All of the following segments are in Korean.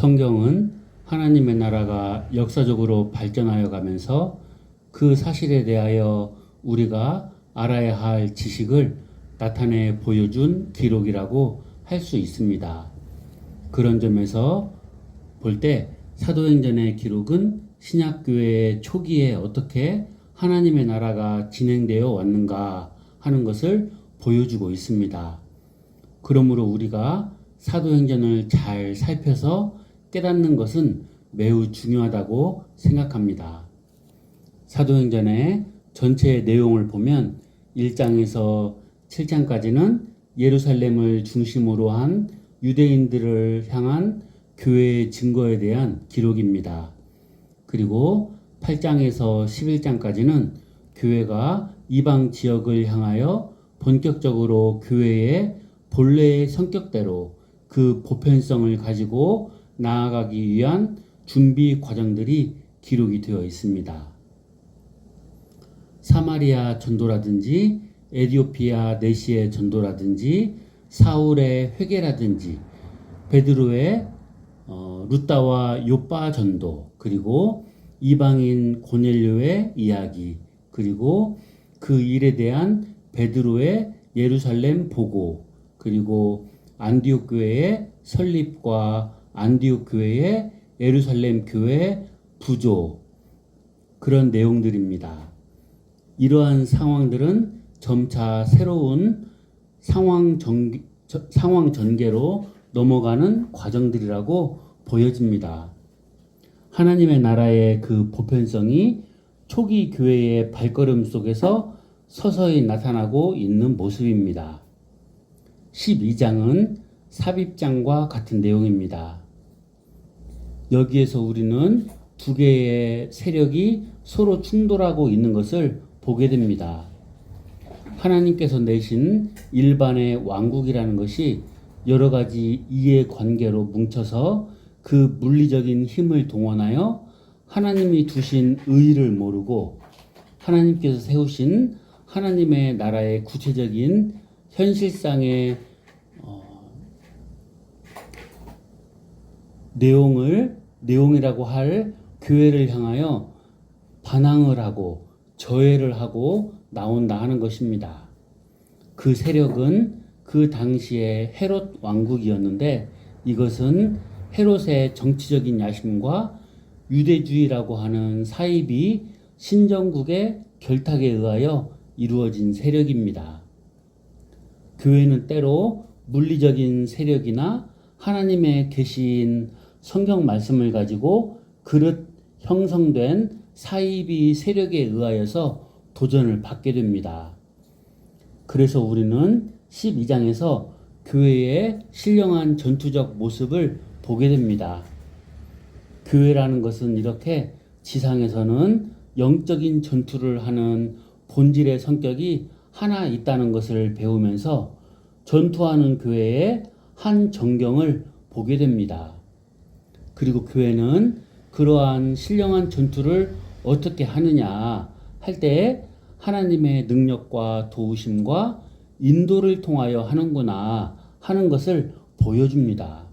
성경은 하나님의 나라가 역사적으로 발전하여 가면서 그 사실에 대하여 우리가 알아야 할 지식을 나타내 보여준 기록이라고 할 수 있습니다. 그런 점에서 볼 때 사도행전의 기록은 신약교회의 초기에 어떻게 하나님의 나라가 진행되어 왔는가 하는 것을 보여주고 있습니다. 그러므로 우리가 사도행전을 잘 살펴서 깨닫는 것은 매우 중요하다고 생각합니다. 사도행전의 전체 내용을 보면 1장에서 7장까지는 예루살렘을 중심으로 한 유대인들을 향한 교회의 증거에 대한 기록입니다. 그리고 8장에서 11장까지는 교회가 이방 지역을 향하여 본격적으로 교회의 본래의 성격대로 그 보편성을 가지고 나아가기 위한 준비 과정들이 기록이 되어 있습니다. 사마리아 전도라든지 에디오피아 내시의 전도라든지 사울의 회개라든지 베드로의 루다와 요빠 전도, 그리고 이방인 고넬료의 이야기, 그리고 그 일에 대한 베드로의 예루살렘 보고, 그리고 안디옥 교회의 설립과 안디옥 교회의 예루살렘 교회 부조, 그런 내용들입니다. 이러한 상황들은 점차 새로운 상황 전개로 넘어가는 과정들이라고 보여집니다. 하나님의 나라의 그 보편성이 초기 교회의 발걸음 속에서 서서히 나타나고 있는 모습입니다. 12장은 삽입장과 같은 내용입니다. 여기에서 우리는 두 개의 세력이 서로 충돌하고 있는 것을 보게 됩니다. 하나님께서 내신 일반의 왕국이라는 것이 여러 가지 이해관계로 뭉쳐서 그 물리적인 힘을 동원하여 하나님이 두신 의의를 모르고 하나님께서 세우신 하나님의 나라의 구체적인 현실상의 내용이라고 할 교회를 향하여 반항을 하고 저해를 하고 나온다 하는 것입니다. 그 세력은 그 당시에 헤롯 왕국이었는데 이것은 헤롯의 정치적인 야심과 유대주의라고 하는 사입이 신정국의 결탁에 의하여 이루어진 세력입니다. 교회는 때로 물리적인 세력이나 하나님의 계신 성경 말씀을 가지고 그릇 형성된 사이비 세력에 의하여서 도전을 받게 됩니다. 그래서 우리는 12장에서 교회의 신령한 전투적 모습을 보게 됩니다. 교회라는 것은 이렇게 지상에서는 영적인 전투를 하는 본질의 성격이 하나 있다는 것을 배우면서 전투하는 교회의 한 전경을 보게 됩니다. 그리고 교회는 그러한 신령한 전투를 어떻게 하느냐 할 때 하나님의 능력과 도우심과 인도를 통하여 하는구나 하는 것을 보여줍니다.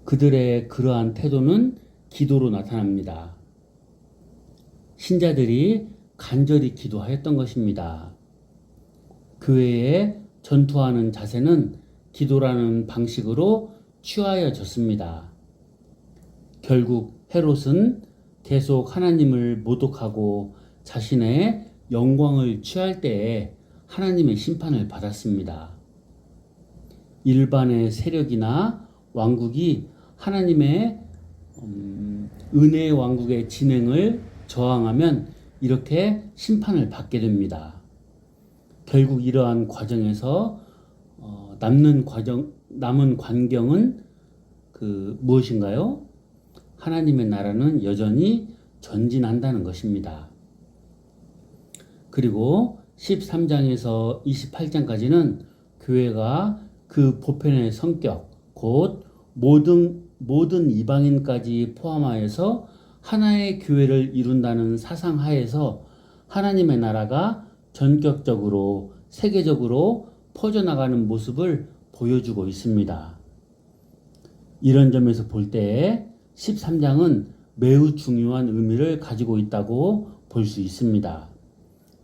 그들의 그러한 태도는 기도로 나타납니다. 신자들이 간절히 기도하였던 것입니다. 교회에 전투하는 자세는 기도라는 방식으로 취하여졌습니다. 결국 헤롯은 계속 하나님을 모독하고 자신의 영광을 취할 때에 하나님의 심판을 받았습니다. 일반의 세력이나 왕국이 하나님의 은혜의 왕국의 진행을 저항하면 이렇게 심판을 받게 됩니다. 결국 이러한 과정에서 남은 광경은 무엇인가요? 하나님의 나라는 여전히 전진한다는 것입니다. 그리고 13장에서 28장까지는 교회가 그 보편의 성격, 곧 모든 이방인까지 포함하여서 하나의 교회를 이룬다는 사상 하에서 하나님의 나라가 전격적으로 세계적으로 퍼져나가는 모습을 보여주고 있습니다. 이런 점에서 볼 때 13장은 매우 중요한 의미를 가지고 있다고 볼 수 있습니다.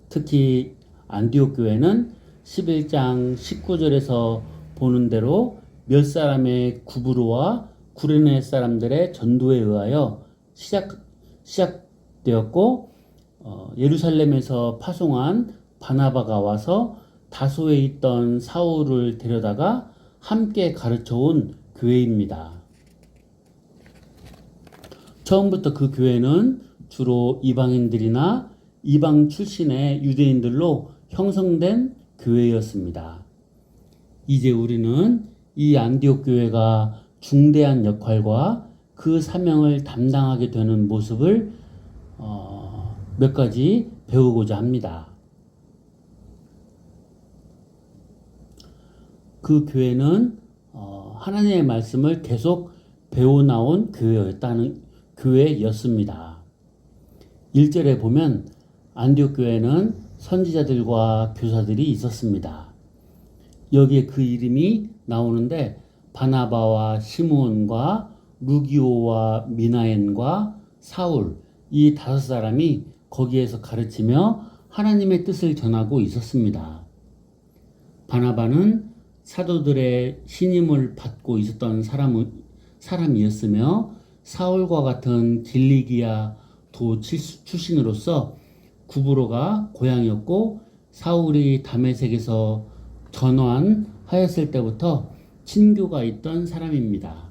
특히 안디옥 교회는 11장 19절에서 보는 대로 몇 사람의 구브로와 구레네 사람들의 전도에 의하여 시작되었고 예루살렘에서 파송한 바나바가 와서 다소에 있던 사울을 데려다가 함께 가르쳐온 교회입니다. 처음부터 그 교회는 주로 이방인들이나 이방 출신의 유대인들로 형성된 교회였습니다. 이제 우리는 이 안디옥 교회가 중대한 역할과 그 사명을 담당하게 되는 모습을 몇 가지 배우고자 합니다. 그 교회는 하나님의 말씀을 계속 배워나온 교회였습니다. 1절에 보면 안디옥 교회는 선지자들과 교사들이 있었습니다. 여기에 그 이름이 나오는데 바나바와 시므온과 루기오와 미나엔과 사울 이 5사람이 거기에서 가르치며 하나님의 뜻을 전하고 있었습니다. 바나바는 사도들의 신임을 받고 있었던 사람이었으며 사울과 같은 길리기아 도 출신으로서 구브로가 고향이었고 사울이 다메섹에서 전환하였을 때부터 친교가 있던 사람입니다.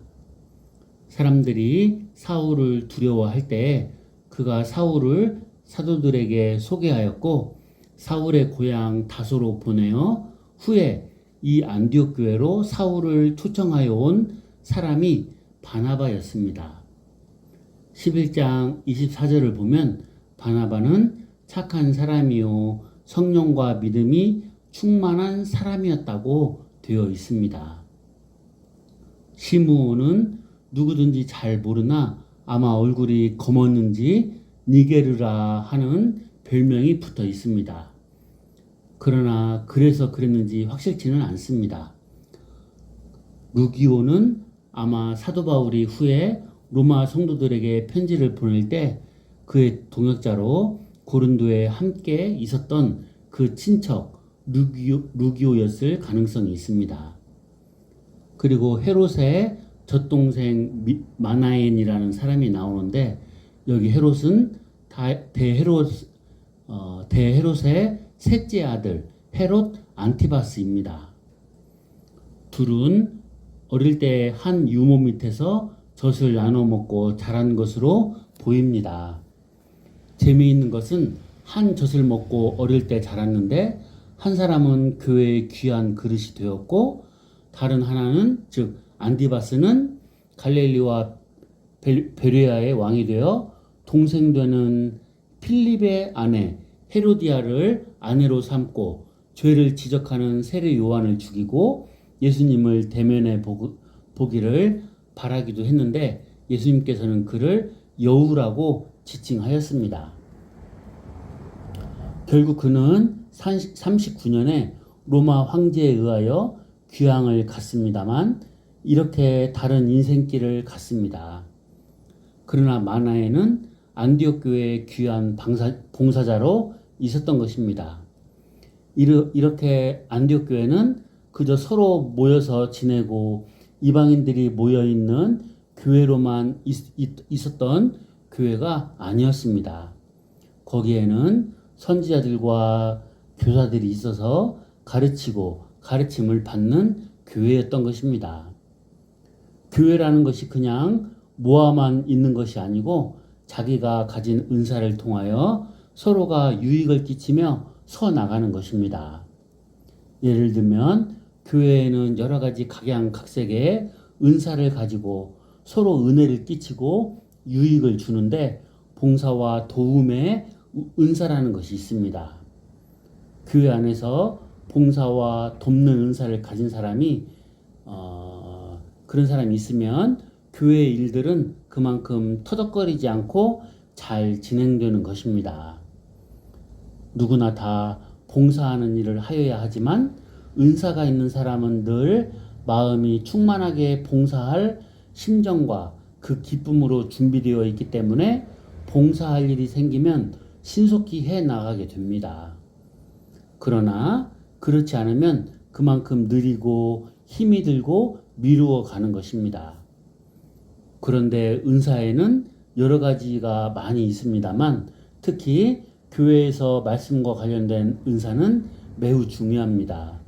사람들이 사울을 두려워할 때 그가 사울을 사도들에게 소개하였고 사울의 고향 다소로 보내어 후에 이 안디옥 교회로 사울을 초청하여 온 사람이 바나바였습니다. 11장 24절을 보면 바나바는 착한 사람이요 성령과 믿음이 충만한 사람이었다고 되어 있습니다. 시므온은 누구든지 잘 모르나 아마 얼굴이 검었는지 니게르라 하는 별명이 붙어 있습니다. 그러나 그래서 그랬는지 확실치는 않습니다. 루기오는 아마 사도 바울이 후에 로마 성도들에게 편지를 보낼 때 그의 동역자로 고린도에 함께 있었던 그 친척 루기오였을 가능성이 있습니다. 그리고 헤롯의 젖동생 마나엔이라는 사람이 나오는데 여기 헤롯은 대헤롯의 셋째 아들 헤롯 안티바스입니다. 둘은 어릴 때 한 유모 밑에서 젖을 나눠 먹고 자란 것으로 보입니다. 재미있는 것은 한 젖을 먹고 어릴 때 자랐는데 한 사람은 교회의 귀한 그릇이 되었고 다른 하나는 즉 안티바스는 갈릴리와 베레아의 왕이 되어 동생 되는 필립의 아내 헤로디아를 아내로 삼고 죄를 지적하는 세례 요한을 죽이고 예수님을 대면해 보기를 바라기도 했는데 예수님께서는 그를 여우라고 지칭하였습니다. 결국 그는 39년에 로마 황제에 의하여 귀향을 갔습니다만 이렇게 다른 인생길을 갔습니다. 그러나 마나에는 안디옥 교회의 귀한 봉사자로 있었던 것입니다. 이렇게 안디옥 교회는 그저 서로 모여서 지내고 이방인들이 모여있는 교회로만 있었던 교회가 아니었습니다. 거기에는 선지자들과 교사들이 있어서 가르치고 가르침을 받는 교회였던 것입니다. 교회라는 것이 그냥 모아만 있는 것이 아니고 자기가 가진 은사를 통하여 서로가 유익을 끼치며 서 나가는 것입니다. 예를 들면 교회에는 여러 가지 각양각색의 은사를 가지고 서로 은혜를 끼치고 유익을 주는데 봉사와 도움의 은사라는 것이 있습니다. 교회 안에서 봉사와 돕는 은사를 가진 사람이 그런 사람이 있으면 교회의 일들은 그만큼 터덕거리지 않고 잘 진행되는 것입니다. 누구나 다 봉사하는 일을 하여야 하지만 은사가 있는 사람은 늘 마음이 충만하게 봉사할 심정과 그 기쁨으로 준비되어 있기 때문에 봉사할 일이 생기면 신속히 해 나가게 됩니다. 그러나 그렇지 않으면 그만큼 느리고 힘이 들고 미루어 가는 것입니다. 그런데 은사에는 여러 가지가 많이 있습니다만 특히 교회에서 말씀과 관련된 은사는 매우 중요합니다.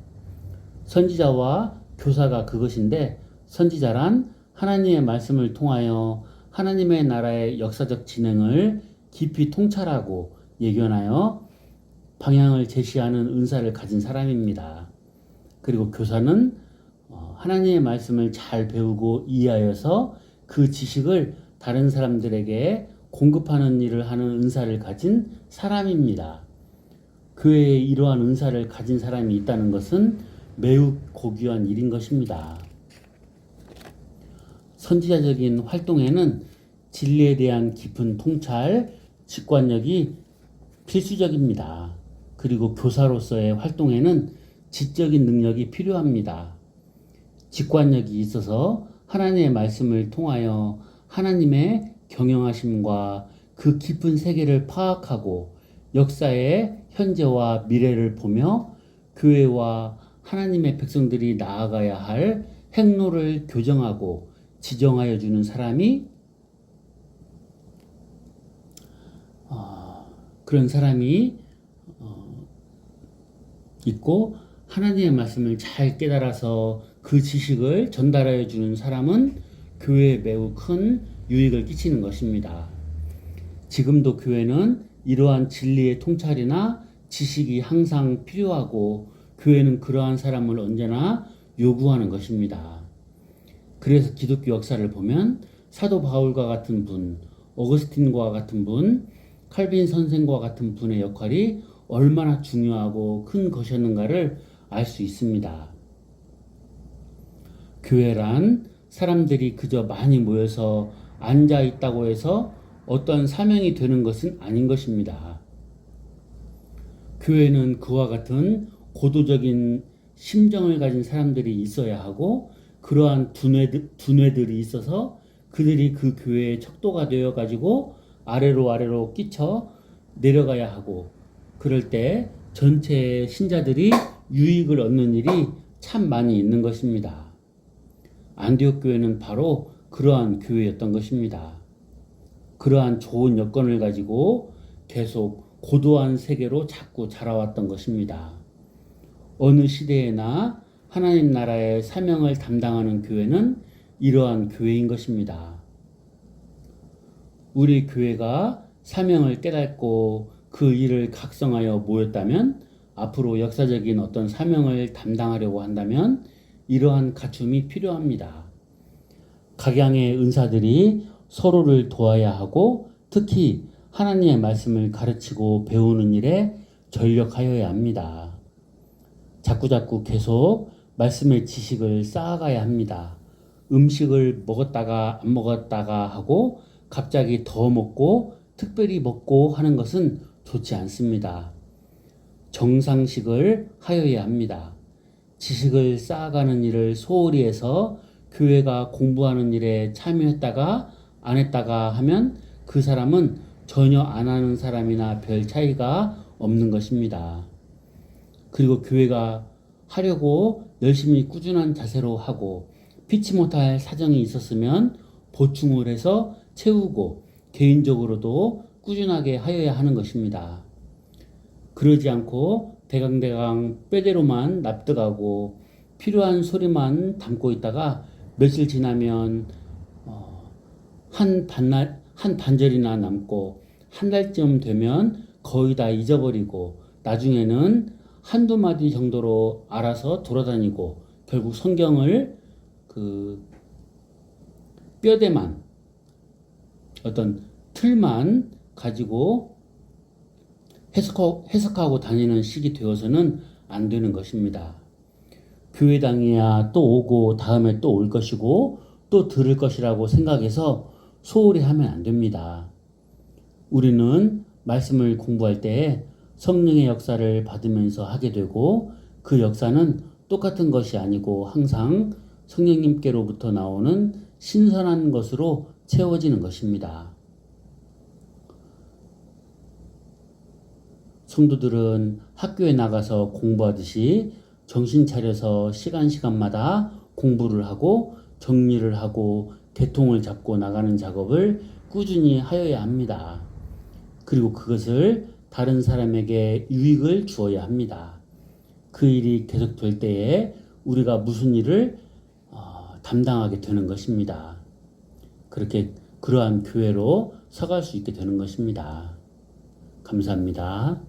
선지자와 교사가 그것인데 선지자란 하나님의 말씀을 통하여 하나님의 나라의 역사적 진행을 깊이 통찰하고 예견하여 방향을 제시하는 은사를 가진 사람입니다. 그리고 교사는 하나님의 말씀을 잘 배우고 이해하여서 그 지식을 다른 사람들에게 공급하는 일을 하는 은사를 가진 사람입니다. 교회에 이러한 은사를 가진 사람이 있다는 것은 매우 고귀한 일인 것입니다. 선지자적인 활동에는 진리에 대한 깊은 통찰, 직관력이 필수적입니다. 그리고 교사로서의 활동에는 지적인 능력이 필요합니다. 직관력이 있어서 하나님의 말씀을 통하여 하나님의 경영하심과 그 깊은 세계를 파악하고 역사의 현재와 미래를 보며 교회와 하나님의 백성들이 나아가야 할 행로를 교정하고 지정하여 주는 사람이 그런 사람이 있고 하나님의 말씀을 잘 깨달아서 그 지식을 전달하여 주는 사람은 교회에 매우 큰 유익을 끼치는 것입니다. 지금도 교회는 이러한 진리의 통찰이나 지식이 항상 필요하고 교회는 그러한 사람을 언제나 요구하는 것입니다. 그래서 기독교 역사를 보면 사도 바울과 같은 분, 어거스틴과 같은 분, 칼빈 선생과 같은 분의 역할이 얼마나 중요하고 큰 것이었는가를 알 수 있습니다. 교회란 사람들이 그저 많이 모여서 앉아 있다고 해서 어떤 사명이 되는 것은 아닌 것입니다. 교회는 그와 같은 고도적인 심정을 가진 사람들이 있어야 하고 그러한 두뇌들이 있어서 그들이 그 교회의 척도가 되어 가지고 아래로 끼쳐 내려가야 하고 그럴 때 전체 신자들이 유익을 얻는 일이 참 많이 있는 것입니다. 안디옥 교회는 바로 그러한 교회였던 것입니다. 그러한 좋은 여건을 가지고 계속 고도한 세계로 자꾸 자라왔던 것입니다. 어느 시대에나 하나님 나라의 사명을 담당하는 교회는 이러한 교회인 것입니다. 우리 교회가 사명을 깨닫고 그 일을 각성하여 모였다면 앞으로 역사적인 어떤 사명을 담당하려고 한다면 이러한 갖춤이 필요합니다. 각양의 은사들이 서로를 도와야 하고 특히 하나님의 말씀을 가르치고 배우는 일에 전력하여야 합니다. 자꾸자꾸 계속 말씀의 지식을 쌓아가야 합니다. 음식을 먹었다가 안 먹었다가 하고 갑자기 더 먹고 특별히 먹고 하는 것은 좋지 않습니다. 정상식을 하여야 합니다. 지식을 쌓아가는 일을 소홀히 해서 교회가 공부하는 일에 참여했다가 안 했다가 하면 그 사람은 전혀 안 하는 사람이나 별 차이가 없는 것입니다. 그리고 교회가 하려고 열심히 꾸준한 자세로 하고 피치 못할 사정이 있었으면 보충을 해서 채우고 개인적으로도 꾸준하게 하여야 하는 것입니다. 그러지 않고 대강대강 빼대로만 납득하고 필요한 소리만 담고 있다가 며칠 지나면 한 반절이나 남고 한 달쯤 되면 거의 다 잊어버리고 나중에는 한두 마디 정도로 알아서 돌아다니고 결국 성경을 그 뼈대만 어떤 틀만 가지고 해석하고 다니는 식이 되어서는 안 되는 것입니다. 교회당이야 또 오고 다음에 또 올 것이고 또 들을 것이라고 생각해서 소홀히 하면 안 됩니다. 우리는 말씀을 공부할 때 성령의 역사를 받으면서 하게 되고 그 역사는 똑같은 것이 아니고 항상 성령님께로부터 나오는 신선한 것으로 채워지는 것입니다. 성도들은 학교에 나가서 공부하듯이 정신 차려서 시간마다 공부를 하고 정리를 하고 개통을 잡고 나가는 작업을 꾸준히 하여야 합니다. 그리고 그것을 다른 사람에게 유익을 주어야 합니다. 그 일이 계속될 때에 우리가 무슨 일을 담당하게 되는 것입니다. 그렇게 그러한 교회로 서갈 수 있게 되는 것입니다. 감사합니다.